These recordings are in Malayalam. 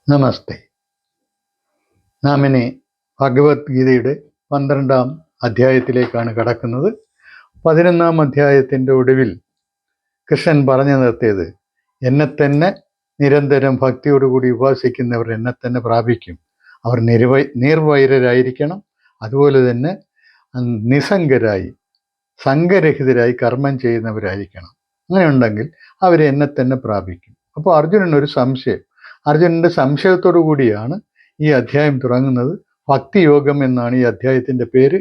നമസ്തേ. നാം ഇനി ഭഗവത്ഗീതയുടെ 12-ാം അധ്യായത്തിലേക്കാണ് കടക്കുന്നത്. 11-ാം അധ്യായത്തിൻ്റെ ഒടുവിൽ കൃഷ്ണൻ പറഞ്ഞു നിർത്തിയത്, എന്നെ തന്നെ നിരന്തരം ഭക്തിയോടുകൂടി ഉപാസിക്കുന്നവർ എന്നെ തന്നെ പ്രാപിക്കും. അവർ നിർവൈരരായിരിക്കണം. അതുപോലെ തന്നെ നിസ്സംഗരായി സംഘരഹിതരായി കർമ്മം ചെയ്യുന്നവരായിരിക്കണം. അങ്ങനെ ഉണ്ടെങ്കിൽ അവർ എന്നെ തന്നെ പ്രാപിക്കും. അപ്പോൾ അർജുനനൊരു സംശയം. അർജുനൻ്റെ സംശയത്തോടു കൂടിയാണ് ഈ അധ്യായം തുടങ്ങുന്നത്. ഭക്തിയോഗം എന്നാണ് ഈ അധ്യായത്തിൻ്റെ പേര്.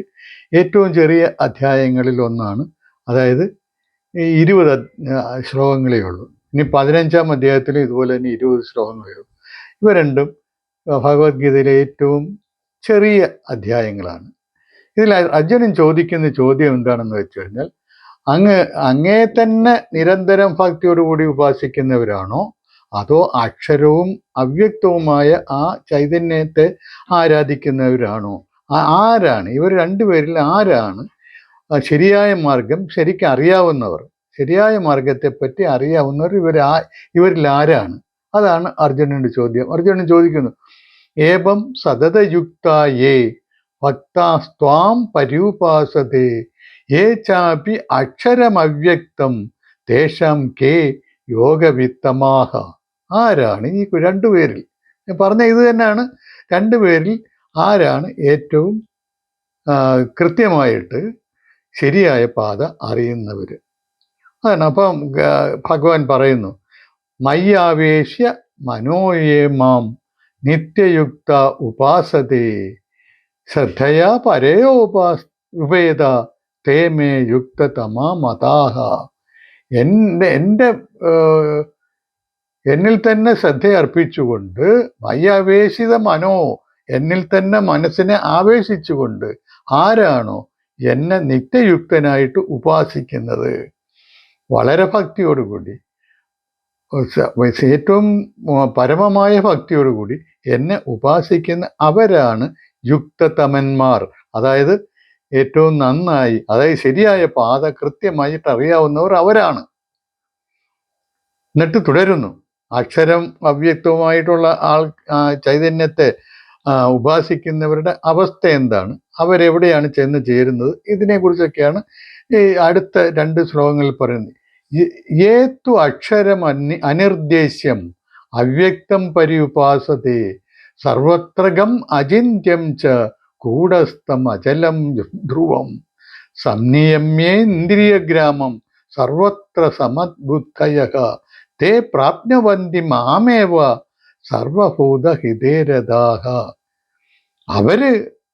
ഏറ്റവും ചെറിയ അധ്യായങ്ങളിൽ ഒന്നാണ്. അതായത് 20 ശ്ലോകങ്ങളേ ഉള്ളൂ. ഇനി 15-ാം അധ്യായത്തിലും ഇതുപോലെ തന്നെ 20 ശ്ലോകങ്ങളേ ഉള്ളൂ. ഇവ രണ്ടും ഭഗവത്ഗീതയിലെ ഏറ്റവും ചെറിയ അധ്യായങ്ങളാണ്. ഇതിൽ അർജുനൻ ചോദിക്കുന്ന ചോദ്യം എന്താണെന്ന് വെച്ച് കഴിഞ്ഞാൽ, അങ്ങേ തന്നെ നിരന്തരം ഭക്തിയോടുകൂടി ഉപാസിക്കുന്നവരാണോ, അതോ അക്ഷരവും അവ്യക്തവുമായ ആ ചൈതന്യത്തെ ആരാധിക്കുന്നവരാണോ? ആരാണ് ഇവർ രണ്ടുപേരിൽ ആരാണ് ശരിയായ മാർഗം ശരിക്കും അറിയാവുന്നവർ? ശരിയായ മാർഗത്തെപ്പറ്റി അറിയാവുന്നവർ ഇവരിൽ ആരാണ്? അതാണ് അർജുനൻ്റെ ചോദ്യം. അർജുനൻ ചോദിക്കുന്നു, ഏവം സതതയുക്തായേ ഭക്താസ്ത്വാം പര്യുപാസതേ യേ ചാപി അക്ഷരമവ്യക്തം തേഷാം കേ യോഗവിത്തമാഹ. ആരാണ് ഈ രണ്ടുപേരിൽ? പറഞ്ഞ ഇത് തന്നെയാണ്. രണ്ടുപേരിൽ ആരാണ് ഏറ്റവും കൃത്യമായിട്ട് ശരിയായ പാത അറിയുന്നവർ? അതാണ്. അപ്പം ഭഗവാൻ പറയുന്നു, മയ്യാവേശ്യ മനോയേ മാം നിത്യയുക്ത ഉപാസതേ ശ്രദ്ധയാ പരയോ ഉപേത തേ മേ യുക്തതമാ മതാഹ. എന്നിൽ തന്നെ ശ്രദ്ധ അർപ്പിച്ചുകൊണ്ട്, മയ്യാവേശിത മനോ, എന്നിൽ തന്നെ മനസ്സിനെ ആവേശിച്ചുകൊണ്ട് ആരാണോ എന്നെ നിത്യയുക്തനായിട്ട് ഉപാസിക്കുന്നത്, വളരെ ഭക്തിയോടുകൂടി, ഏറ്റവും പരമമായ ഭക്തിയോടുകൂടി എന്നെ ഉപാസിക്കുന്ന അവരാണ് യുക്തതമന്മാർ. അതായത് ഏറ്റവും നന്നായി, അതായത് ശരിയായ പാത കൃത്യമായിട്ട് അറിയാവുന്നവർ അവരാണ്. എന്നിട്ട് തുടരുന്നു, അക്ഷരം അവ്യക്തവുമായിട്ടുള്ള ചൈതന്യത്തെ ഉപാസിക്കുന്നവരുടെ അവസ്ഥ എന്താണ്, അവരെവിടെയാണ് ചെന്ന് ചേരുന്നത്? ഇതിനെക്കുറിച്ചൊക്കെയാണ് ഈ അടുത്ത 2 ശ്ലോകങ്ങളിൽ പറയുന്നത്. ഏതു അക്ഷരം അനിർദ്ദേശ്യം അവ്യക്തം പര്യുപാസതേ സർവത്രകം അചിന്യം ച കൂടസ്ഥം അചലം ധ്രുവം സംനിയമ്യേന്ദ്രിയഗ്രാമം സർവത്ര സമദ്ബുദ്ധയഃ തേ പ്രാപ്നുവന്തി മാമേവ സർവഭൂതഹിതേരഥാഃ. അവര്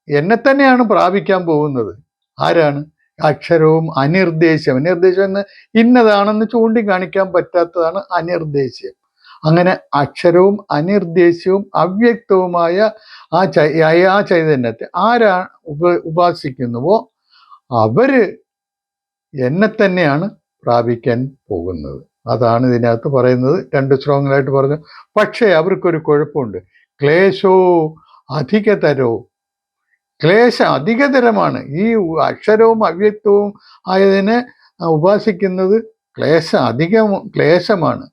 എന്നെ തന്നെയാണ് പ്രാപിക്കാൻ പോകുന്നത്. ആരാണ്? അക്ഷരവും അനിർദ്ദേശ്യം. അനിർദ്ദേശ്യം എന്ന് ഇന്നതാണെന്ന് ചൂണ്ടിക്കാണിക്കാൻ പറ്റാത്തതാണ് അനിർദ്ദേശ്യം. അങ്ങനെ അക്ഷരവും അനിർദ്ദേശ്യവും അവ്യക്തവുമായ ആ ചൈതന്യത്തെ ആരാണ് ഉപാസിക്കുന്നുവോ അവര് എന്നെ തന്നെയാണ് പ്രാപിക്കാൻ പോകുന്നത്. അതാണ് ഇതിനകത്ത് പറയുന്നത്. 2 ശ്ലോകങ്ങളായിട്ട് പറഞ്ഞു. പക്ഷേ അവർക്കൊരു കുഴപ്പമുണ്ട്. ക്ലേശോ അധികതരോ, ക്ലേശം അധികതരമാണ്. ഈ അക്ഷരവും അവ്യക്തവും ആയതിനെ ഉപാസിക്കുന്നത് ക്ലേശമാണ്.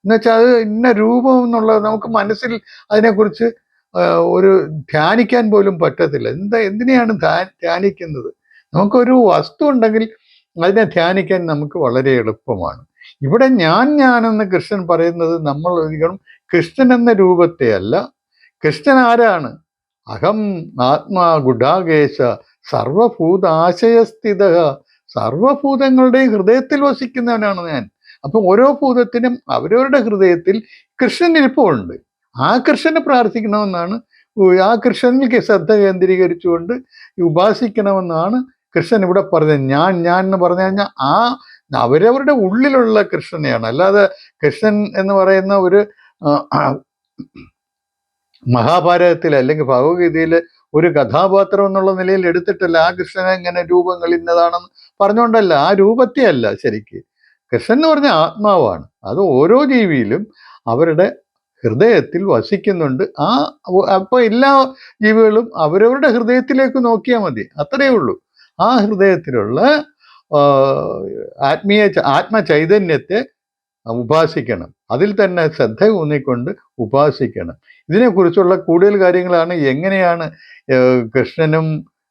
എന്നുവെച്ചാൽ അത് ഇന്ന രൂപം എന്നുള്ളത് നമുക്ക് മനസ്സിൽ അതിനെക്കുറിച്ച് ഒരു ധ്യാനിക്കാൻ പോലും പറ്റത്തില്ല. എന്തിനെയാണ് ധ്യാനിക്കുന്നത്? നമുക്കൊരു വസ്തു ഉണ്ടെങ്കിൽ അതിനെ ധ്യാനിക്കാൻ നമുക്ക് വളരെ എളുപ്പമാണ്. ഇവിടെ ഞാനെന്ന് കൃഷ്ണൻ പറയുന്നത് നമ്മൾ ഒരിക്കലും കൃഷ്ണൻ എന്ന രൂപത്തെ അല്ല. കൃഷ്ണൻ ആരാണ്? അഹം ആത്മാ ഗുഡാകേശ സർവഭൂതാശയസ്ഥിത. സർവഭൂതങ്ങളുടെയും ഹൃദയത്തിൽ വസിക്കുന്നവനാണ് ഞാൻ. അപ്പം ഓരോ ഭൂതത്തിനും അവരവരുടെ ഹൃദയത്തിൽ കൃഷ്ണൻ ഇരിപ്പുണ്ട്. ആ കൃഷ്ണനെ പ്രാർത്ഥിക്കണമെന്നാണ്, ആ കൃഷ്ണനിൽ ശ്രദ്ധ കേന്ദ്രീകരിച്ചുകൊണ്ട് ഉപാസിക്കണമെന്നാണ് കൃഷ്ണൻ ഇവിടെ പറഞ്ഞത്. ഞാൻ എന്ന് പറഞ്ഞു കഴിഞ്ഞാൽ ആ അവരവരുടെ ഉള്ളിലുള്ള കൃഷ്ണനെയാണ്. അല്ലാതെ കൃഷ്ണൻ എന്ന് പറയുന്ന ഒരു മഹാഭാരതത്തിൽ അല്ലെങ്കിൽ ഭഗവത്ഗീതയിൽ ഒരു കഥാപാത്രം എന്നുള്ള നിലയിൽ എടുത്തിട്ടല്ല. ആ കൃഷ്ണനെ ഇങ്ങനെ രൂപങ്ങൾ ഇന്നതാണെന്ന് പറഞ്ഞുകൊണ്ടല്ല, ആ രൂപത്തെ അല്ല. ശരിക്ക് കൃഷ്ണൻ എന്ന് പറഞ്ഞ ആത്മാവാണ്. അത് ഓരോ ജീവിയിലും അവരുടെ ഹൃദയത്തിൽ വസിക്കുന്നുണ്ട്. അപ്പോൾ എല്ലാ ജീവികളും അവരവരുടെ ഹൃദയത്തിലേക്ക് നോക്കിയാൽ മതി, അത്രയേ ഉള്ളൂ. ആ ഹൃദയത്തിലുള്ള ആത്മചൈതന്യത്തെ ഉപാസിക്കണം. അതിൽ തന്നെ ശ്രദ്ധ ഊന്നിക്കൊണ്ട് ഉപാസിക്കണം. ഇതിനെക്കുറിച്ചുള്ള കൂടുതൽ കാര്യങ്ങളാണ് എങ്ങനെയാണ് കൃഷ്ണനും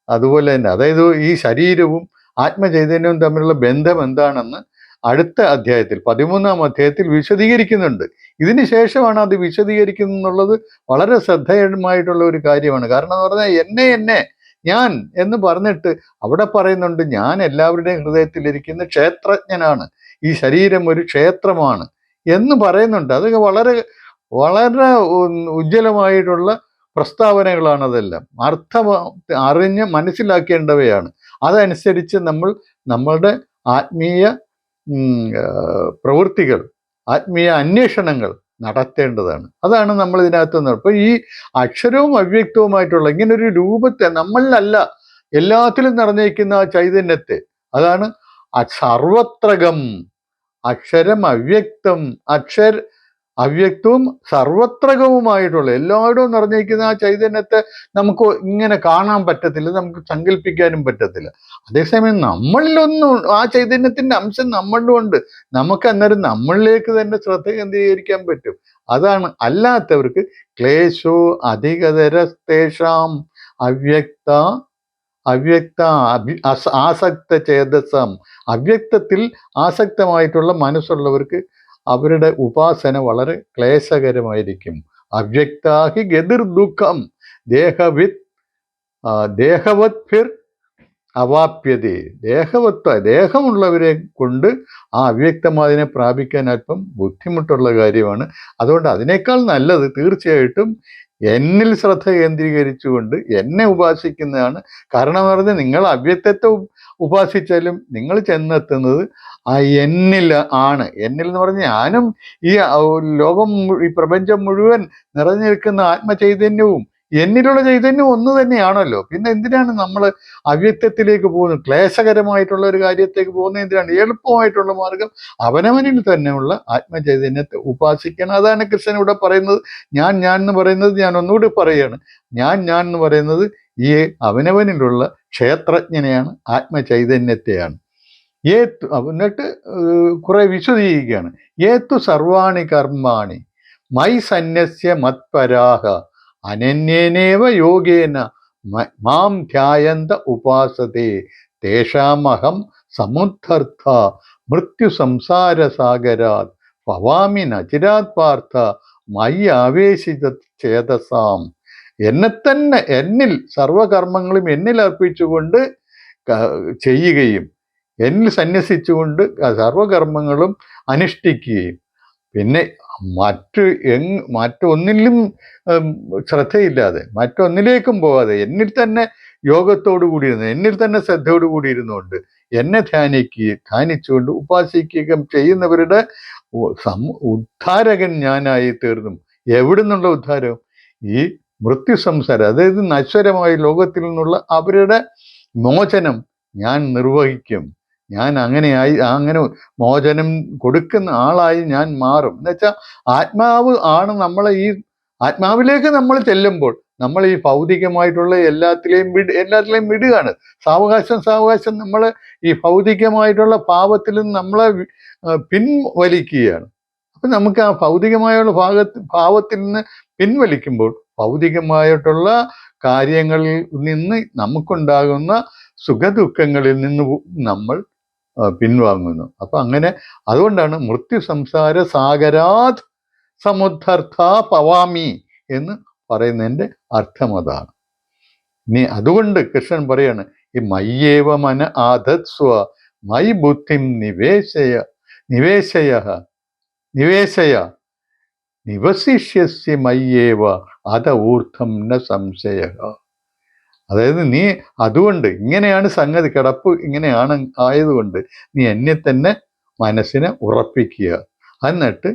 അതുപോലെ തന്നെ, അതായത് ഈ ശരീരവും ആത്മചൈതന്യവും തമ്മിലുള്ള ബന്ധം എന്താണെന്ന് അടുത്ത അധ്യായത്തിൽ 13-ാം അധ്യായത്തിൽ വിശദീകരിക്കുന്നുണ്ട്. ഇതിന് ശേഷമാണ് അത് വിശദീകരിക്കുന്നുള്ളത്. വളരെ ശ്രദ്ധേയമായിട്ടുള്ള ഒരു കാര്യമാണ്. കാരണം എന്ന് പറഞ്ഞാൽ എന്നെ ഞാൻ എന്ന് പറഞ്ഞിട്ട് അവിടെ പറയുന്നുണ്ട്, ഞാൻ എല്ലാവരുടെയും ഹൃദയത്തിലിരിക്കുന്ന ക്ഷേത്രജ്ഞനാണ്, ഈ ശരീരം ഒരു ക്ഷേത്രമാണ് എന്ന് പറയുന്നുണ്ട്. അത് വളരെ വളരെ ഉജ്ജ്വലമായിട്ടുള്ള പ്രസ്താവനകളാണ്. അതെല്ലാം അർത്ഥം അറിഞ്ഞ് മനസ്സിലാക്കേണ്ടവയാണ്. അതനുസരിച്ച് നമ്മളുടെ ആത്മീയ പ്രവൃത്തികൾ, ആത്മീയ അന്വേഷണങ്ങൾ നടത്തേണ്ടതാണ്. അതാണ് നമ്മൾ ഇതിനകത്ത് നിന്ന്. അപ്പൊ ഈ അക്ഷരവും അവ്യക്തവുമായിട്ടുള്ള ഇങ്ങനൊരു രൂപത്തെ നമ്മളിലല്ല, എല്ലാത്തിലും നിറഞ്ഞിരിക്കുന്ന ആ ചൈതന്യത്തെ, അതാണ് സർവത്രകം അക്ഷരം അവ്യക്തം, അവ്യക്തവും സർവത്രകവുമായിട്ടുള്ള എല്ലായിടവും നിറഞ്ഞിരിക്കുന്ന ആ ചൈതന്യത്തെ നമുക്ക് ഇങ്ങനെ കാണാൻ പറ്റത്തില്ല, നമുക്ക് സങ്കല്പിക്കാനും പറ്റത്തില്ല. അതേസമയം നമ്മളിലൊന്നും ആ ചൈതന്യത്തിന്റെ അംശം നമ്മളിലും ഉണ്ട്. നമുക്ക് അന്നേരം നമ്മളിലേക്ക് തന്നെ ശ്രദ്ധ കേന്ദ്രീകരിക്കാൻ പറ്റും. അതാണ്. അല്ലാത്തവർക്ക് ക്ലേശോ അധികതരസ്തേഷാം അവ്യക്ത ആസക്ത ചേതസം, അവ്യക്തത്തിൽ ആസക്തമായിട്ടുള്ള മനസ്സുള്ളവർക്ക് അവരുടെ ഉപാസന വളരെ ക്ലേശകരമായിരിക്കും. അവ്യക്താഹി ഗതിർ ദുഃഖം ദേഹവത് ഫിർ അവാപ്യതേ. ദേഹമുള്ളവരെ കൊണ്ട് ആ അവ്യക്തമാതിനെ പ്രാപിക്കാൻ അല്പം ബുദ്ധിമുട്ടുള്ള കാര്യമാണ്. അതുകൊണ്ട് അതിനേക്കാൾ നല്ലത് തീർച്ചയായിട്ടും എന്നിൽ ശ്രദ്ധ കേന്ദ്രീകരിച്ചുകൊണ്ട് എന്നെ ഉപാസിക്കുന്നതാണ്. കാരണം എന്ന് പറഞ്ഞാൽ നിങ്ങൾ അവ്യക്തത്തെ ഉപാസിച്ചാലും നിങ്ങൾ ചെന്നെത്തുന്നത് ആ എന്നിൽ ആണ്. എന്നിൽ എന്ന് പറഞ്ഞാൽ ഞാനും ഈ ലോകം, ഈ പ്രപഞ്ചം മുഴുവൻ നിറഞ്ഞു നിൽക്കുന്ന ആത്മചൈതന്യവും എന്നിലുള്ള ചൈതന്യം ഒന്ന് തന്നെയാണല്ലോ. പിന്നെ എന്തിനാണ് നമ്മൾ അവ്യക്തത്തിലേക്ക് പോകുന്നത്? ക്ലേശകരമായിട്ടുള്ള ഒരു കാര്യത്തേക്ക് പോകുന്നത് എന്തിനാണ്? എളുപ്പമായിട്ടുള്ള മാർഗം അവനവനിൽ തന്നെയുള്ള ആത്മചൈതന്യത്തെ ഉപാസിക്കണം. അതാണ് കൃഷ്ണൻ ഇവിടെ പറയുന്നത്. ഞാൻ എന്ന് പറയുന്നത്, ഞാൻ ഒന്നുകൂടി പറയുകയാണ്, ഞാൻ എന്ന് പറയുന്നത് ഈ അവനവനിലുള്ള ക്ഷേത്രജ്ഞനെയാണ്, ആത്മചൈതന്യത്തെയാണ്. എന്നിട്ട് കുറെ വിശദീകരിക്കുകയാണ്. ഏത്തു സർവാണി കർമാണി മൈ സന്യസ്യ മത്പരാഹ അനന്യേനേവ യോഗേന മാം ധ്യായന്ത ഉപാസതേ തേഷാമഹം സമുദ്ധർത്ഥ മൃത്യു സംസാര സാഗരാത് ഭവാമി നചിരാത് പാർത്ഥ മയി ആവേശിത ചേതസാം. എന്നിൽ സർവകർമ്മങ്ങളും എന്നിൽ അർപ്പിച്ചുകൊണ്ട് ചെയ്യുകയും എന്നിൽ സന്യസിച്ചുകൊണ്ട് സർവകർമ്മങ്ങളും അനുഷ്ഠിക്കുകയും പിന്നെ മറ്റൊന്നിലും ശ്രദ്ധയില്ലാതെ മറ്റൊന്നിലേക്കും പോകാതെ എന്നിൽ തന്നെ യോഗത്തോടു കൂടിയിരുന്ന്, എന്നിൽ തന്നെ ശ്രദ്ധയോടു കൂടിയിരുന്നുകൊണ്ട് എന്നെ ധ്യാനിച്ചുകൊണ്ട് ഉപാസിക്കുകയും ചെയ്യുന്നവരുടെ ഉദ്ധാരകൻ ഞാനായി തീർന്നു. എവിടുന്നുള്ള ഉദ്ധാരം? ഈ മൃത്യു സംസാരം, അതായത് നശ്വരമായ ലോകത്തിൽ നിന്നുള്ള അവരുടെ മോചനം ഞാൻ നിർവഹിക്കും. ഞാൻ അങ്ങനെ മോചനം കൊടുക്കുന്ന ആളായി ഞാൻ മാറും. എന്നുവെച്ചാൽ ആത്മാവ് ആണ് നമ്മളെ ഈ ആത്മാവിലേക്ക് നമ്മൾ ചെല്ലുമ്പോൾ നമ്മൾ ഈ ഭൗതികമായിട്ടുള്ള എല്ലാത്തിലെയും വിടുകയാണ്. സാവകാശം നമ്മൾ ഈ ഭൗതികമായിട്ടുള്ള പാപത്തിൽ നിന്ന് നമ്മളെ പിൻവലിക്കുകയാണ്. അപ്പൊ നമുക്ക് ആ ഭൗതികമായുള്ള ഭാവത്തിൽ നിന്ന് പിൻവലിക്കുമ്പോൾ ഭൗതികമായിട്ടുള്ള കാര്യങ്ങളിൽ നിന്ന് നമുക്കുണ്ടാകുന്ന സുഖദുഃഖങ്ങളിൽ നിന്ന് നമ്മൾ പിൻവാങ്ങുന്നു. അപ്പൊ അങ്ങനെ അതുകൊണ്ടാണ് മൃത്യു സംസാര സാഗരാത് സമുദ്ധർത്ഥ ഭവാമി എന്ന് പറയുന്നതിൻ്റെ അർത്ഥം അതാണ്. ഇനി അതുകൊണ്ട് കൃഷ്ണൻ പറയാണ്, ഈ മയ്യേവ മന ആധത്സ്വ മൈ ബുദ്ധിം നിവേശയ നിവസിഷ്യസ്യ മയ്യേവ അത ഊർദ്ധം ന സംശയ. അതായത് നീ അതുകൊണ്ട് ഇങ്ങനെയാണ് സംഗതി, കിടപ്പ് ഇങ്ങനെയാണ് ആയതുകൊണ്ട് നീ എന്നെ തന്നെ മനസ്സിനെ ഉറപ്പിക്കുക, എന്നിട്ട്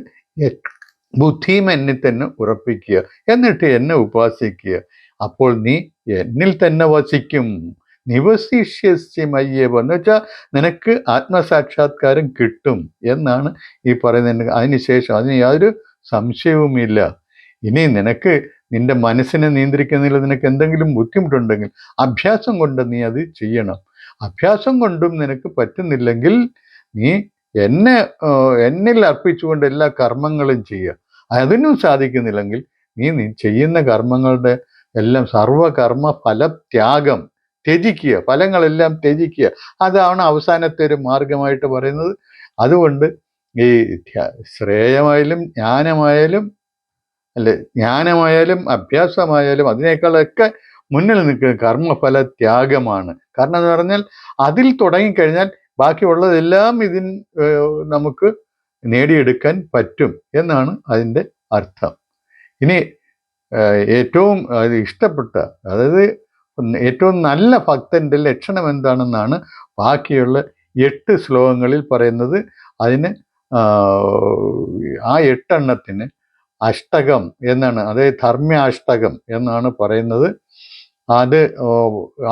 ബുദ്ധിയും എന്നിൽ തന്നെ ഉറപ്പിക്കുക, എന്നിട്ട് എന്നെ ഉപാസിക്കുക. അപ്പോൾ നീ എന്നിൽ തന്നെ വസിക്കും. നിവസിഷ്യസ്യ മയ്യേവ എന്ന് വെച്ചാൽ നിനക്ക് ആത്മസാക്ഷാത്കാരം കിട്ടും എന്നാണ് ഈ പറയുന്നത്. അതിനുശേഷം അതിന് യാതൊരു സംശയവുമില്ല. ഇനി നിനക്ക് നിന്റെ മനസ്സിനെ നിയന്ത്രിക്കുന്നതിൽ നിനക്ക് എന്തെങ്കിലും ബുദ്ധിമുട്ടുണ്ടെങ്കിൽ അഭ്യാസം കൊണ്ട് നീ അത് ചെയ്യണം. അഭ്യാസം കൊണ്ടും നിനക്ക് പറ്റുന്നില്ലെങ്കിൽ നീ എന്നെ എന്നിൽ അർപ്പിച്ചുകൊണ്ട് എല്ലാ കർമ്മങ്ങളും ചെയ്യുക. അതിനും സാധിക്കുന്നില്ലെങ്കിൽ നീ ചെയ്യുന്ന കർമ്മങ്ങളുടെ എല്ലാം സർവകർമ്മ ഫലത്യാഗം ത്യജിക്കുക, ഫലങ്ങളെല്ലാം ത്യജിക്കുക. അതാണ് അവസാനത്തെ ഒരു മാർഗമായിട്ട് പറയുന്നത്. അതുകൊണ്ട് ഈ ശ്രേയമായാലും ജ്ഞാനമായാലും ജ്ഞാനമായാലും അഭ്യാസമായാലും അതിനേക്കാളൊക്കെ മുന്നിൽ നിൽക്കുന്ന കർമ്മഫല ത്യാഗമാണ്. കാരണം എന്ന് പറഞ്ഞാൽ അതിൽ തുടങ്ങിക്കഴിഞ്ഞാൽ ബാക്കിയുള്ളതെല്ലാം നമുക്ക് നേടിയെടുക്കാൻ പറ്റും എന്നാണ് അതിൻ്റെ അർത്ഥം. ഇനി ഏറ്റവും ഇഷ്ടപ്പെട്ട, അതായത് ഏറ്റവും നല്ല ഭക്തന്റെ ലക്ഷണം എന്താണെന്നാണ് ബാക്കിയുള്ള 8 ശ്ലോകങ്ങളിൽ പറയുന്നത്. അതിന് ആ 8 എണ്ണത്തിന് അഷ്ടകം എന്നാണ്, അതായത് ധർമ്മ്യാഷ്ടകം എന്നാണ് പറയുന്നത്. അത്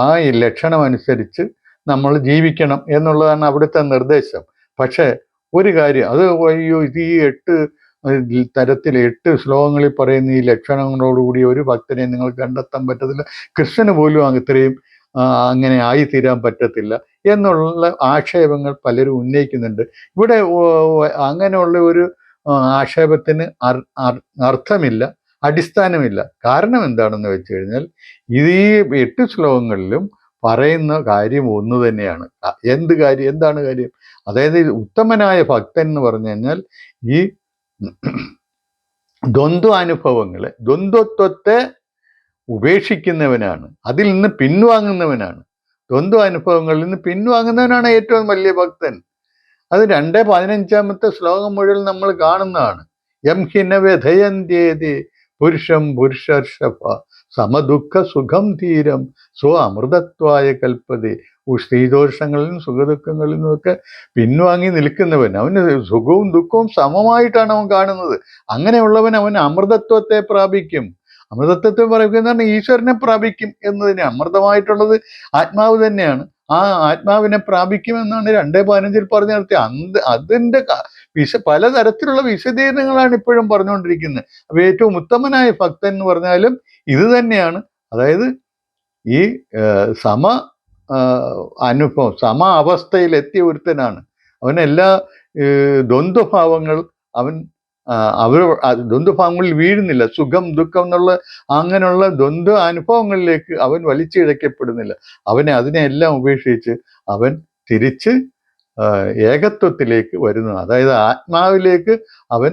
ആ ലക്ഷണം അനുസരിച്ച് നമ്മൾ ജീവിക്കണം എന്നുള്ളതാണ് അവിടുത്തെ നിർദ്ദേശം. പക്ഷേ ഒരു കാര്യം, അത് ഇത് ഈ 8 തരത്തിൽ 8 ശ്ലോകങ്ങളിൽ പറയുന്ന ഈ ലക്ഷണങ്ങളോടുകൂടി ഒരു ഭക്തനെ നിങ്ങൾ കണ്ടെത്താൻ പറ്റത്തില്ല. കൃഷ്ണന് പോലും ഇത്രയും അങ്ങനെ ആയിത്തീരാൻ പറ്റത്തില്ല എന്നുള്ള ആക്ഷേപങ്ങൾ പലരും ഉന്നയിക്കുന്നുണ്ട്. ഇവിടെ അങ്ങനെയുള്ള ഒരു ആക്ഷേപത്തിന് അർത്ഥമില്ല, അടിസ്ഥാനമില്ല. കാരണം എന്താണെന്ന് വെച്ച് കഴിഞ്ഞാൽ ഈ 8 ശ്ലോകങ്ങളിലും പറയുന്ന കാര്യം ഒന്ന് തന്നെയാണ്. എന്താണ് കാര്യം? അതായത് ഉത്തമനായ ഭക്തൻ എന്ന് പറഞ്ഞു കഴിഞ്ഞാൽ ഈ ദ്വന്ദ്വാനുഭവങ്ങളെ, ദ്വന്ദ്വത്വത്തെ ഉപേക്ഷിക്കുന്നവനാണ്, അതിൽ നിന്ന് പിൻവാങ്ങുന്നവനാണ്. ദ്വന്ദ്വാനുഭവങ്ങളിൽ നിന്ന് പിൻവാങ്ങുന്നവനാണ് ഏറ്റവും വലിയ ഭക്തൻ. അത് 2:15 ശ്ലോകം മുഴുവൻ നമ്മൾ കാണുന്നതാണ്. യം ഹിന വ്യഥയന്ത്യേതി പുരുഷം പുരുഷർഷഭ സമദുഃഖ സുഖം ധീരം സ്വ അമൃതത്വായ കൽപ്പതി. സ്ത്രീദോഷങ്ങളിലും സുഖദുഃഖങ്ങളിൽ നിന്നൊക്കെ പിൻവാങ്ങി നിൽക്കുന്നവൻ, അവന് സുഖവും ദുഃഖവും സമമായിട്ടാണ് അവൻ കാണുന്നത്. അങ്ങനെയുള്ളവൻ അവൻ അമൃതത്വത്തെ പ്രാപിക്കും. അമൃതത്വത്തെ പ്രാപിക്കുന്ന ഈശ്വരനെ പ്രാപിക്കും എന്നതിന്, അമൃതമായിട്ടുള്ളത് ആത്മാവ് തന്നെയാണ്. ആ ആത്മാവിനെ പ്രാപിക്കുമെന്നാണ് 2:15 പറഞ്ഞു നിർത്തിയത്. അതിൻ്റെ പലതരത്തിലുള്ള വിശദീകരണങ്ങളാണ് ഇപ്പോഴും പറഞ്ഞുകൊണ്ടിരിക്കുന്നത്. അപ്പൊ ഏറ്റവും ഉത്തമനായ ഭക്തൻ എന്ന് പറഞ്ഞാലും ഇത് തന്നെയാണ്. അതായത് ഈ അനുഭവം, അവസ്ഥയിലെത്തിയ ഒരുത്തനാണ്. അവനെല്ലാ ദ്വന്ദ്ഭാവങ്ങൾ അവർ ദ്വന്ദ്ഭാവങ്ങളിൽ വീഴുന്നില്ല. സുഖം ദുഃഖം എന്നുള്ള അങ്ങനെയുള്ള ദ്വന്ദ്വ അനുഭവങ്ങളിലേക്ക് അവൻ വലിച്ചിഴക്കപ്പെടുന്നില്ല. അതിനെല്ലാം ഉപേക്ഷിച്ച് അവൻ തിരിച്ച് ഏകത്വത്തിലേക്ക് വരുന്നു. അതായത് ആത്മാവിലേക്ക് അവൻ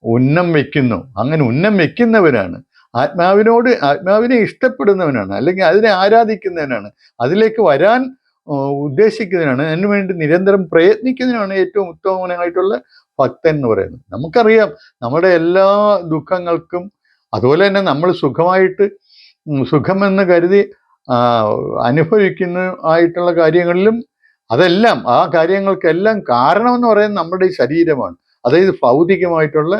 ഉന്നം വയ്ക്കുന്നു. അങ്ങനെ ഉന്നം വയ്ക്കുന്നവനാണ്, ആത്മാവിനെ ഇഷ്ടപ്പെടുന്നവനാണ്, അല്ലെങ്കിൽ അതിനെ ആരാധിക്കുന്നവനാണ്, അതിലേക്ക് വരാൻ ഉദ്ദേശിക്കുന്നതിനാണ്, അതിനുവേണ്ടി നിരന്തരം പ്രയത്നിക്കുന്നതിനാണ് ഏറ്റവും ഉത്തമനായിട്ടുള്ള ഭക്തൻ എന്ന് പറയുന്നത്. നമുക്കറിയാം നമ്മുടെ എല്ലാ ദുഃഖങ്ങൾക്കും, അതുപോലെ തന്നെ നമ്മൾ സുഖമെന്ന് കരുതി അനുഭവിക്കുന്ന ആയിട്ടുള്ള കാര്യങ്ങളിലും അതെല്ലാം, ആ കാര്യങ്ങൾക്കെല്ലാം കാരണമെന്ന് പറയുന്നത് നമ്മുടെ ഈ ശരീരമാണ്. അതായത് ഭൗതികമായിട്ടുള്ള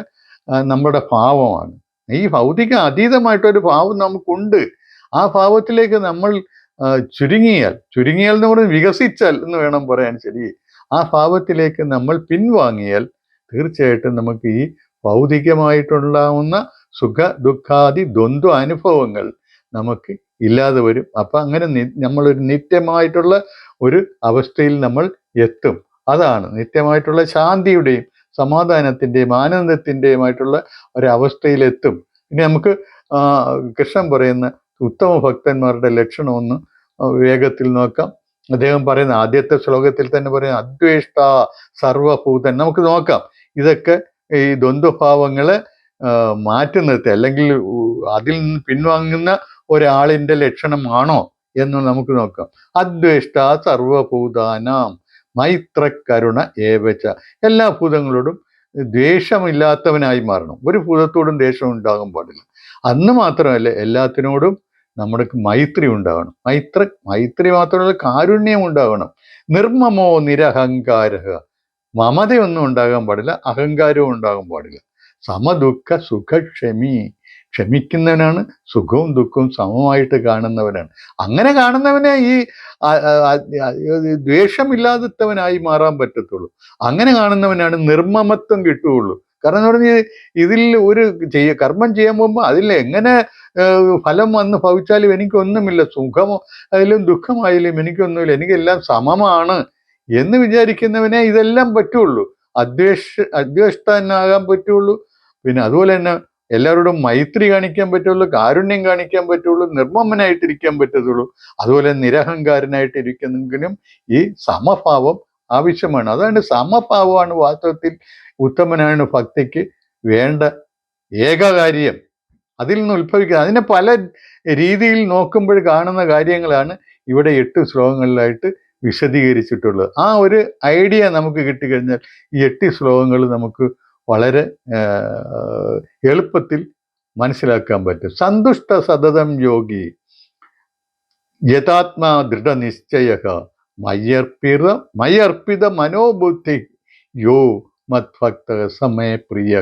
നമ്മുടെ ഭാവമാണ്. ഈ ഭൗതിക അതീതമായിട്ടൊരു ഭാവം നമുക്കുണ്ട്. ആ ഭാവത്തിലേക്ക് നമ്മൾ ചുരുങ്ങിയാൽ എന്ന് പറഞ്ഞാൽ വികസിച്ചാൽ എന്ന് വേണം പറയാൻ. ശരി, ആ ഭാവത്തിലേക്ക് നമ്മൾ പിൻവാങ്ങിയാൽ തീർച്ചയായിട്ടും നമുക്ക് ഈ ഭൗതികമായിട്ടുണ്ടാവുന്ന സുഖ ദുഃഖാദി ദ്വന്ദ്വ അനുഭവങ്ങൾ നമുക്ക് ഇല്ലാതെ വരും. അപ്പം അങ്ങനെ നമ്മളൊരു നിത്യമായിട്ടുള്ള ഒരു അവസ്ഥയിൽ നമ്മൾ എത്തും. അതാണ് നിത്യമായിട്ടുള്ള ശാന്തിയുടെയും സമാധാനത്തിൻ്റെയും ആനന്ദത്തിൻ്റെയുമായിട്ടുള്ള ഒരവസ്ഥയിലെത്തും. ഇനി നമുക്ക് കൃഷ്ണൻ പറയുന്ന ഉത്തമ ഭക്തന്മാരുടെ ലക്ഷണം ഒന്ന് വേഗത്തിൽ നോക്കാം. അദ്ദേഹം പറയുന്ന ആദ്യത്തെ ശ്ലോകത്തിൽ തന്നെ പറയുന്ന അദ്വേഷ്ട സർവഭൂതൻ. നമുക്ക് നോക്കാം ഇതൊക്കെ ഈ ദ്വന്ദ്വഭാവങ്ങളെ മാറ്റി നിർത്തി, അല്ലെങ്കിൽ അതിൽ നിന്ന് പിൻവാങ്ങുന്ന ഒരാളിൻ്റെ ലക്ഷണമാണോ എന്ന് നമുക്ക് നോക്കാം. അദ്വേഷ്ട സർവഭൂതാനാം മൈത്രകരുണ ഏവച്ച. എല്ലാ ഭൂതങ്ങളോടും ദ്വേഷമില്ലാത്തവനായി മാറണം. ഒരു ഭൂതത്തോടും ദ്വേഷം ഉണ്ടാകാൻ പാടില്ല. അന്ന് മാത്രമല്ല, എല്ലാത്തിനോടും നമ്മൾക്ക് മൈത്രി ഉണ്ടാകണം. മൈത്രി മാത്രമല്ല, കാരുണ്യം ഉണ്ടാകണം. നിർമ്മമോ നിരഹങ്കാര. മമതയൊന്നും ഉണ്ടാകാൻ പാടില്ല, അഹങ്കാരവും ഉണ്ടാകാൻ പാടില്ല. സമദുഃഖ സുഖക്ഷമി. ക്ഷമിക്കുന്നവനാണ്, സുഖവും ദുഃഖവും സമമായിട്ട് കാണുന്നവനാണ്. അങ്ങനെ കാണുന്നവനെ ഈ ദ്വേഷമില്ലാത്തവനായി മാറാൻ പറ്റത്തുള്ളൂ. അങ്ങനെ കാണുന്നവനാണ് നിർമ്മമത്വം കിട്ടുകയുള്ളൂ. കാരണം എന്ന് പറഞ്ഞാൽ ഇതിൽ ഒരു കർമ്മം ചെയ്യാൻ പോകുമ്പോൾ അതിൽ എങ്ങനെ ഫലം വന്ന് ഭവിച്ചാലും എനിക്കൊന്നുമില്ല, സുഖമോ ആയാലും ദുഃഖമായാലും എനിക്കൊന്നുമില്ല, എനിക്കെല്ലാം സമമാണ് എന്ന് വിചാരിക്കുന്നവനെ ഇതെല്ലാം പറ്റുള്ളൂ. അദ്വേഷ്ടനാകാൻ പറ്റുള്ളൂ. പിന്നെ അതുപോലെ തന്നെ എല്ലാവരോടും മൈത്രി കാണിക്കാൻ പറ്റുള്ളൂ, കാരുണ്യം കാണിക്കാൻ പറ്റുള്ളൂ, നിർമ്മമനായിട്ടിരിക്കാൻ പറ്റത്തുള്ളൂ. അതുപോലെ നിരഹങ്കാരനായിട്ടിരിക്കുന്നെങ്കിലും ഈ സമഭാവം ആവശ്യമാണ്. അതാണ് സമഭാവമാണ് വാസ്തവത്തിൽ ഉത്തമനാണ് ഭക്തിക്ക് വേണ്ട ഏകകാര്യം. അതിൽ നിന്ന് ഉത്ഭവിക്കുക. അതിനെ പല രീതിയിൽ നോക്കുമ്പോൾ കാണുന്ന കാര്യങ്ങളാണ് ഇവിടെ 8 ശ്ലോകങ്ങളിലായിട്ട് വിശദീകരിച്ചിട്ടുള്ളത്. ആ ഒരു ഐഡിയ നമുക്ക് കിട്ടിക്കഴിഞ്ഞാൽ ഈ 8 ശ്ലോകങ്ങൾ നമുക്ക് വളരെ എളുപ്പത്തിൽ മനസ്സിലാക്കാൻ പറ്റും. സന്തുഷ്ട സതതം യോഗി യഥാത്മാ ദൃഢനിശ്ചയ മയ്യർപ്പിത മനോബുദ്ധി യോ മത്ഭക്ത സമയ പ്രിയ.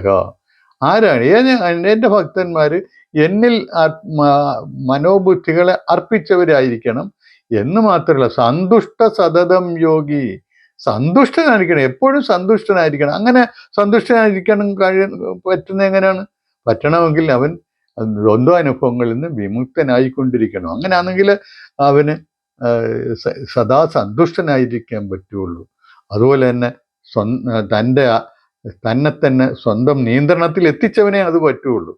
ആരാണ്? എൻ്റെ ഭക്തന്മാർ എന്നിൽ മനോബുദ്ധികളെ അർപ്പിച്ചവരായിരിക്കണം എന്ന് മാത്രമല്ല, സന്തുഷ്ട സതതം യോഗി, സന്തുഷ്ടനായിരിക്കണം, എപ്പോഴും സന്തുഷ്ടനായിരിക്കണം. അങ്ങനെ സന്തുഷ്ടനായിരിക്കണം പറ്റുന്ന എങ്ങനെയാണ്? പറ്റണമെങ്കിൽ അവൻ ദ്വന്ദ്വാനുഭവങ്ങളിൽ നിന്ന് വിമുക്തനായിക്കൊണ്ടിരിക്കണം. അങ്ങനെയാണെങ്കിൽ അവന് സദാ സന്തുഷ്ടനായിരിക്കാൻ പറ്റുള്ളൂ. അതുപോലെ തന്നെ തന്നെ തന്നെ സ്വന്തം നിയന്ത്രണത്തിൽ എത്തിച്ചവനെ അത് പറ്റുള്ളൂ.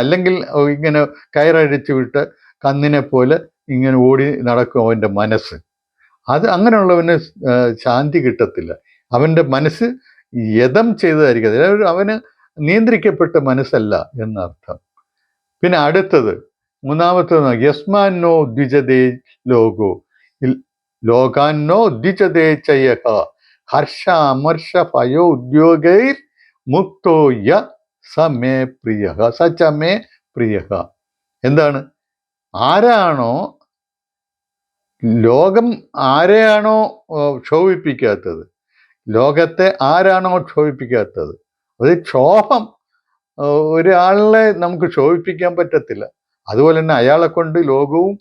അല്ലെങ്കിൽ ഇങ്ങനെ കയറഴിച്ചു വിട്ട് കന്നിനെ പോലെ ഇങ്ങനെ ഓടി നടക്കും അവൻ്റെ മനസ്സ്. അങ്ങനെയുള്ളവന് ശാന്തി കിട്ടത്തില്ല. അവൻ്റെ മനസ്സ് യഥം ചെയ്തതായിരിക്കും. അതായത് അവന് നിയന്ത്രിക്കപ്പെട്ട മനസ്സല്ല എന്നർത്ഥം. പിന്നെ അടുത്തത് മൂന്നാമത്തത്, യസ്മാന്നോ ദ്വിജതേ ലോകോ ലോകാന്നോ ദ്വിജതേ ചയഹ ഹർഷ അമർഷ ഭയോ ഉദ്യോഗൈർ മുക്തോ യ സമേ പ്രിയ സചമേ പ്രിയ. എന്താണ്? ആരാണോ ലോകം ആരെയാണോ ക്ഷോഭിപ്പിക്കാത്തത്, ലോകത്തെ ആരാണോ ക്ഷോഭിപ്പിക്കാത്തത്, അത് ക്ഷോഭം ഒരാളെ നമുക്ക് ക്ഷോഭിപ്പിക്കാൻ പറ്റത്തില്ല. അതുപോലെ തന്നെ അയാളെ കൊണ്ട് ലോകവും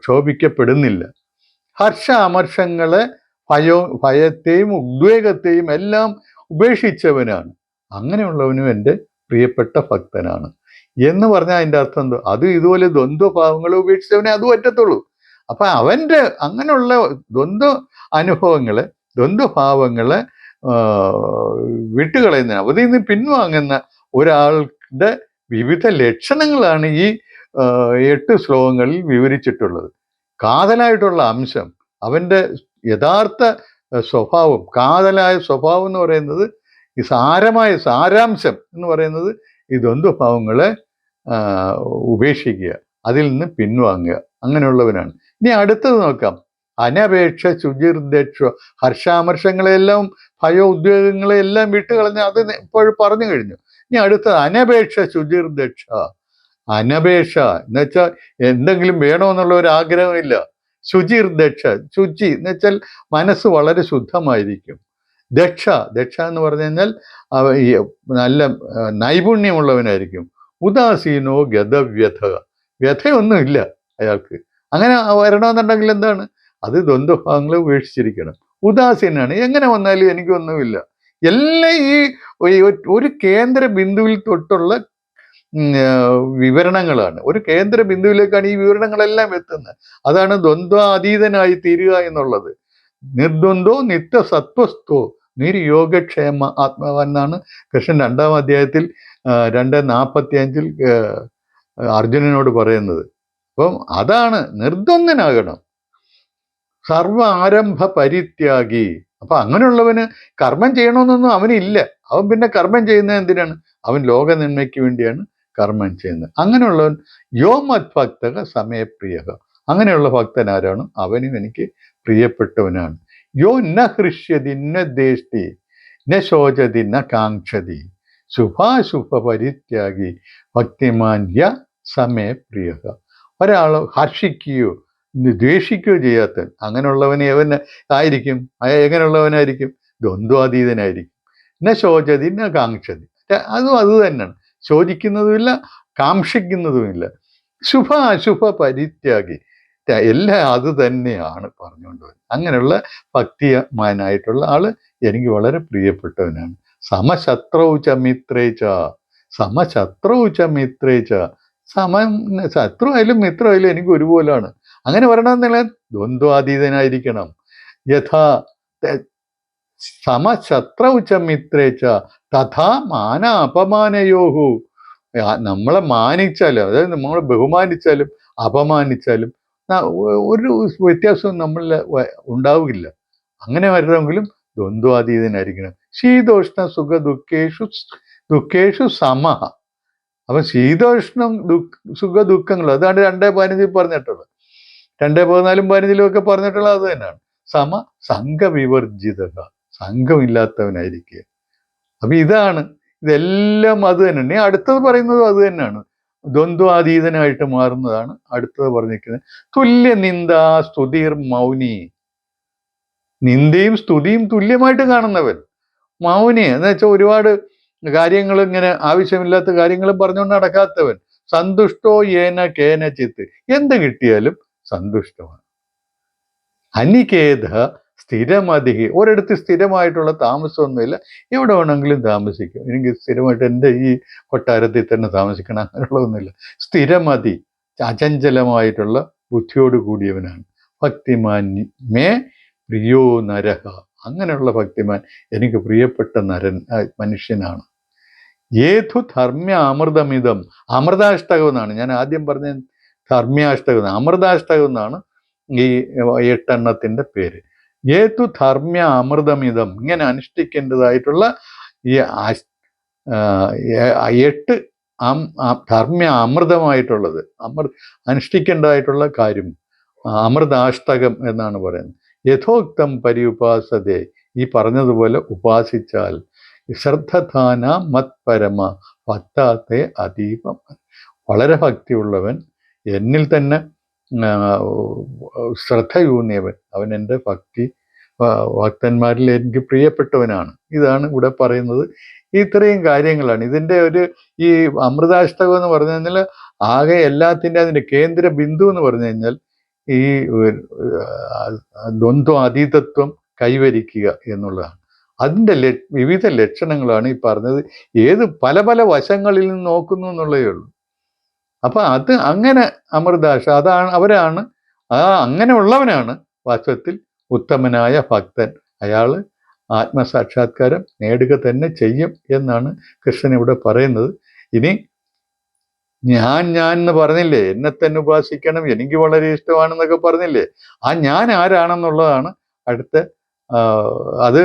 ക്ഷോഭിക്കപ്പെടുന്നില്ല. ഹർഷ അമർഷങ്ങളെ ഭയത്തെയും ഉദ്വേഗത്തെയും എല്ലാം ഉപേക്ഷിച്ചവനാണ്. അങ്ങനെയുള്ളവനും എൻ്റെ പ്രിയപ്പെട്ട ഭക്തനാണ് എന്ന് പറഞ്ഞാൽ അതിൻ്റെ അർത്ഥം എന്തോ? അത് ഇതുപോലെ ദ്വന്ദ്വഭാവങ്ങളെ ഉപേക്ഷിച്ചവനെ അത് പറ്റത്തുള്ളൂ. അപ്പൊ അവൻ്റെ അങ്ങനെയുള്ള ദ്വന്ദ്വഭാവങ്ങളെ വിട്ടുകളയുന്ന, അതിൽ നിന്ന് പിൻവാങ്ങുന്ന ഒരാളുടെ വിവിധ ലക്ഷണങ്ങളാണ് ഈ 8 ശ്ലോകങ്ങളിൽ വിവരിച്ചിട്ടുള്ളത്. കാതലായിട്ടുള്ള അംശം, അവൻ്റെ യഥാർത്ഥ സ്വഭാവം, കാതലായ സ്വഭാവം എന്ന് പറയുന്നത്, ഈ സാരാംശം എന്ന് പറയുന്നത് ഈ ദ്വന്ദ്വഭാവങ്ങളെ ഉപേക്ഷിക്കുക, അതിൽ നിന്ന് പിൻവാങ്ങുക, അങ്ങനെയുള്ളവനാണ്. ഇനി അടുത്തത് നോക്കാം. അനപേക്ഷ ശുചിർദക്ഷ, ഹർഷാമർഷങ്ങളെല്ലാം ഭയ ഉദ്വേഗങ്ങളെല്ലാം വിട്ടുകളഞ്ഞ, അത് ഇപ്പോൾ പറഞ്ഞു കഴിഞ്ഞു. ഇനി അടുത്തത് അനപേക്ഷ ശുചിർദക്ഷ. അനപേക്ഷ എന്ന് വെച്ചാൽ എന്തെങ്കിലും വേണമെന്നുള്ള ഒരു ആഗ്രഹമില്ല. ശുചിർദക്ഷ, ശുചി എന്ന് വെച്ചാൽ മനസ്സ് വളരെ ശുദ്ധമായിരിക്കും. ദക്ഷ എന്ന് പറഞ്ഞു കഴിഞ്ഞാൽ നല്ല നൈപുണ്യമുള്ളവനായിരിക്കും. ഉദാസീനോ ഗതവ്യഥ, വ്യഥയൊന്നുമില്ല അയാൾക്ക്. അങ്ങനെ വരണമെന്നുണ്ടെങ്കിൽ എന്താണ്? അത് ദ്വന്ദ്വഭാവങ്ങളെ ഉപേക്ഷിച്ചിരിക്കണം. ഉദാസീനാണ്, എങ്ങനെ വന്നാലും എനിക്കൊന്നുമില്ല. എല്ലാം ഈ ഒരു കേന്ദ്ര ബിന്ദുവിൽ തൊട്ടുള്ള വിവരണങ്ങളാണ്. ഒരു കേന്ദ്ര ബിന്ദുവിലേക്കാണ് ഈ വിവരണങ്ങളെല്ലാം എത്തുന്നത്. അതാണ് ദ്വന്ദ്വാതീതനായി തീരുക എന്നുള്ളത്. നിർദ്വന്ദ്വോ നിത്യസത്വസ്ഥോ നിര്യോഗക്ഷേമ ആത്മാവെന്നാണ് കൃഷ്ണൻ 2-ാം അധ്യായത്തിൽ 2:45 അർജുനനോട് പറയുന്നത്. അപ്പം അതാണ്, നിർദ്വന്ദ്വനാകണം, സർവ ആരംഭ പരിത്യാഗി. അപ്പൊ അങ്ങനെയുള്ളവന് കർമ്മം ചെയ്യണമെന്നൊന്നും അവനില്ല. അവൻ പിന്നെ കർമ്മം ചെയ്യുന്നത് എന്തിനാണ്? അവൻ ലോകനന്മയ്ക്ക് വേണ്ടിയാണ് കർമ്മം ചെയ്യുന്നത്. അങ്ങനെയുള്ളവൻ യോ മത്ഭക്തക സമയപ്രിയ. അങ്ങനെയുള്ള ഭക്തൻ ആരാണ്? അവനും എനിക്ക് പ്രിയപ്പെട്ടവനാണ്. യോ ന ഹൃഷ്യതി ന ദേഷ്ടി ന ശോചതി ന കാക്ഷതി ശുഭാശുഭ പരിത്യാഗി ഭക്തിമാൻ യ സമയപ്രിയ. ഒരാൾ ഹർഷിക്കുകയോ ദ്വേഷിക്കുകയോ ചെയ്യാത്ത അങ്ങനെയുള്ളവനെ ആയിരിക്കും. എങ്ങനെയുള്ളവനായിരിക്കും? ദ്വന്ദ്വാതീതനായിരിക്കും. ന ശോചതി ന കാക്ഷതി, അത് തന്നെയാണ്. ശോചിക്കുന്നതുമില്ല, കാക്ഷിക്കുന്നതുമില്ല. ശുഭാശുഭ പരിത്യാഗി, എല്ലാം അത് തന്നെയാണ് പറഞ്ഞുകൊണ്ടുവരുന്നത്. അങ്ങനെയുള്ള ഭക്തിമാനായിട്ടുള്ള ആള് എനിക്ക് വളരെ പ്രിയപ്പെട്ടവനാണ്. സമശത്രൗച മിത്രേച്ച, സമശത്രൗച മിത്രേച്ച, ശത്രു ആയാലും മിത്രമായാലും എനിക്ക് ഒരുപോലാണ്. അങ്ങനെ വരണമെന്നില്ല, ദ്വന്ദ്വാതീതനായിരിക്കണം. യഥാ സമശത്രൗ ച മിത്രേ ച തഥാ മാന അപമാനയോഹു. നമ്മളെ മാനിച്ചാലും, അതായത് നമ്മളെ ബഹുമാനിച്ചാലും അപമാനിച്ചാലും ഒരു വ്യത്യാസവും നമ്മളിൽ ഉണ്ടാവില്ല. അങ്ങനെ വരണമെങ്കിലും ദ്വന്ദ്വാതീതനായിരിക്കണം. ശീതോഷ്ണ സുഖ ദുഃഖേഷു സമഹ. അപ്പൊ ശീതോഷ്ണം സുഖ ദുഃഖങ്ങൾ അതാണ് 2:15 പറഞ്ഞിട്ടുള്ളത്. 2:14, 15 ഒക്കെ പറഞ്ഞിട്ടുള്ളത് അത് തന്നെയാണ്. സമ സംഘവിവർജിത, സംഘമില്ലാത്തവനായിരിക്കുക. അപ്പൊ ഇതെല്ലാം അത് തന്നെയാണ്. ഇനി അടുത്തത് പറയുന്നതും അത് തന്നെയാണ്. ദ്വന്ദ്വാതീതനായിട്ട് മാറുന്നതാണ് അടുത്തത് പറഞ്ഞിരിക്കുന്നത്. തുല്യ നിന്ദ സ്തുതിർ മൗനി. നിന്ദയും സ്തുതിയും തുല്യമായിട്ട് കാണുന്നവൻ മൗനി എന്ന് വെച്ചാൽ ഒരുപാട് കാര്യങ്ങൾ ഇങ്ങനെ ആവശ്യമില്ലാത്ത കാര്യങ്ങളും പറഞ്ഞുകൊണ്ട് നടക്കാത്തവൻ. സന്തുഷ്ടോ ഏന കേനചിത്ത്. എന്ത് കിട്ടിയാലും സന്തുഷ്ടമാണ്. അനികേത സ്ഥിരമതി. ഒരിടത്ത് സ്ഥിരമായിട്ടുള്ള താമസമൊന്നുമില്ല, എവിടെ വേണമെങ്കിലും താമസിക്കും. എനിക്ക് സ്ഥിരമായിട്ട് എൻ്റെ ഈ കൊട്ടാരത്തിൽ തന്നെ താമസിക്കണം അങ്ങനെയുള്ളതൊന്നുമില്ല. സ്ഥിരമതി, അചഞ്ചലമായിട്ടുള്ള ബുദ്ധിയോട് കൂടിയവനാണ്. ഭക്തിമാൻ മേ പ്രിയോ നരഹ. അങ്ങനെയുള്ള ഭക്തിമാൻ എനിക്ക് പ്രിയപ്പെട്ട മനുഷ്യനാണ്. ഏതു ധർമ്മ്യ അമൃതമിതം. അമൃതാഷ്ടകം എന്നാണ് ഞാൻ ആദ്യം പറഞ്ഞ ധർമ്മ്യാഷ്ടകം. അമൃതാഷ്ടകം എന്നാണ് ഈ 8 എണ്ണത്തിൻ്റെ പേര്. ഏതു ധർമ്മ്യ അമൃതമിതം. ഇങ്ങനെ അനുഷ്ഠിക്കേണ്ടതായിട്ടുള്ള ഈ 8 ധർമ്മ്യ അമൃതമായിട്ടുള്ളത്, അനുഷ്ഠിക്കേണ്ടതായിട്ടുള്ള കാര്യം അമൃതാഷ്ടകം എന്നാണ് പറയുന്നത്. യഥോക്തം പരിഉപാസതേ. ഈ പറഞ്ഞതുപോലെ ഉപാസിച്ചാൽ ശ്രദ്ധധാന മത്പരമ ഭക്താത്തെ അതീവം. വളരെ ഭക്തിയുള്ളവൻ, എന്നിൽ തന്നെ ശ്രദ്ധയൂന്നിയവൻ, അവൻ എൻ്റെ ഭക്തന്മാരിൽ എനിക്ക് പ്രിയപ്പെട്ടവനാണ്. ഇതാണ് ഇവിടെ പറയുന്നത്. ഇത്രയും കാര്യങ്ങളാണ് ഇതിൻ്റെ ഈ അമൃതാഷ്ടകം എന്ന് പറഞ്ഞു കഴിഞ്ഞാൽ ആകെ എല്ലാത്തിൻ്റെ അതിൻ്റെ കേന്ദ്ര ബിന്ദു എന്ന് പറഞ്ഞു കഴിഞ്ഞാൽ ഈ ദ്വന്ദ്വാതീതത്വം കൈവരിക്കുക എന്നുള്ളതാണ്. അതിൻ്റെ വിവിധ ലക്ഷണങ്ങളാണ് ഈ പറഞ്ഞത്. പല പല വശങ്ങളിൽ നിന്ന് നോക്കുന്നു എന്നുള്ളതേ ഉള്ളൂ. അപ്പൊ അങ്ങനെ അമൃതാശ അവരാണ് അങ്ങനെയുള്ളവനാണ് വാസ്തവത്തിൽ ഉത്തമനായ ഭക്തൻ. അയാൾ ആത്മസാക്ഷാത്കാരം നേടുക തന്നെ ചെയ്യും എന്നാണ് കൃഷ്ണൻ ഇവിടെ പറയുന്നത്. ഇനി ഞാൻ എന്ന് പറഞ്ഞില്ലേ, എന്നെ തന്നെ ഉപാസിക്കണം, എനിക്ക് വളരെ ഇഷ്ടമാണെന്നൊക്കെ പറഞ്ഞില്ലേ, ആ ഞാൻ ആരാണെന്നുള്ളതാണ് അടുത്ത അത്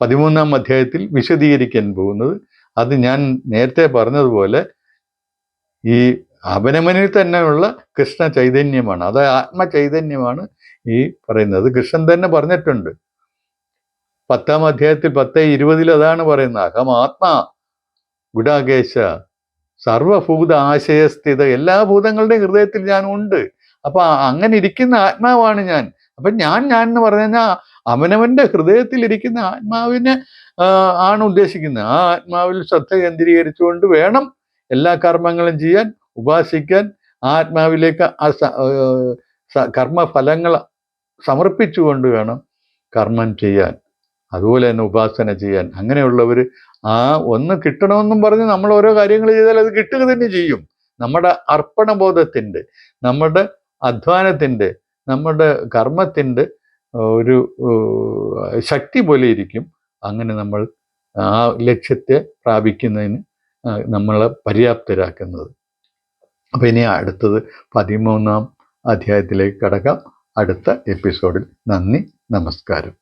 13-ാം അധ്യായത്തിൽ വിശദീകരിക്കാൻ പോകുന്നത്. അത് ഞാൻ നേരത്തെ പറഞ്ഞതുപോലെ ഈ അവനവനിൽ തന്നെയുള്ള കൃഷ്ണ ചൈതന്യമാണ്, അത് ആത്മചൈതന്യമാണ് ഈ പറയുന്നത്. കൃഷ്ണൻ തന്നെ പറഞ്ഞിട്ടുണ്ട് 10-ാം അധ്യായത്തിൽ 10:20 അതാണ് പറയുന്നത്. അഹമാത്മാ ഗുഡാകേശ സർവഭൂത ആശയസ്ഥിത. എല്ലാ ഭൂതങ്ങളുടെയും ഹൃദയത്തിൽ ഞാൻ ഉണ്ട്. അപ്പൊ അങ്ങനെ ഇരിക്കുന്ന ആത്മാവാണ് ഞാൻ. അപ്പൊ ഞാൻ എന്ന് പറഞ്ഞു കഴിഞ്ഞാൽ അവനവന്റെ ഹൃദയത്തിൽ ഇരിക്കുന്ന ആത്മാവിനെ ആണ് ഉദ്ദേശിക്കുന്നത്. ആ ആത്മാവിൽ ശ്രദ്ധ കേന്ദ്രീകരിച്ചുകൊണ്ട് വേണം എല്ലാ കർമ്മങ്ങളും ചെയ്യാൻ, ഉപാസിക്കാൻ. ആത്മാവിലേക്ക് കർമ്മഫലങ്ങൾ സമർപ്പിച്ചുകൊണ്ട് വേണം കർമ്മം ചെയ്യാൻ, അതുപോലെ തന്നെ ഉപാസന ചെയ്യാൻ. അങ്ങനെയുള്ളവർ ഒന്ന് കിട്ടണമെന്നും പറഞ്ഞ് നമ്മൾ ഓരോ കാര്യങ്ങൾ ചെയ്താൽ അത് കിട്ടുക തന്നെ ചെയ്യും. നമ്മുടെ അർപ്പണബോധത്തിൻ്റെ, നമ്മുടെ അധ്വാനത്തിൻ്റെ, നമ്മുടെ കർമ്മത്തിൻ്റെ ഒരു ശക്തി പോലെ ഇരിക്കും. അങ്ങനെ നമ്മൾ ആ ലക്ഷ്യത്തെ പ്രാപിക്കുന്നതിന് നമ്മളെ പര്യാപ്തരാക്കുന്നത്. അപ്പം ഇനി അടുത്തത് 13-ാം അധ്യായത്തിലേക്ക് കടക്കാം അടുത്ത എപ്പിസോഡിൽ. നന്ദി, നമസ്കാരം.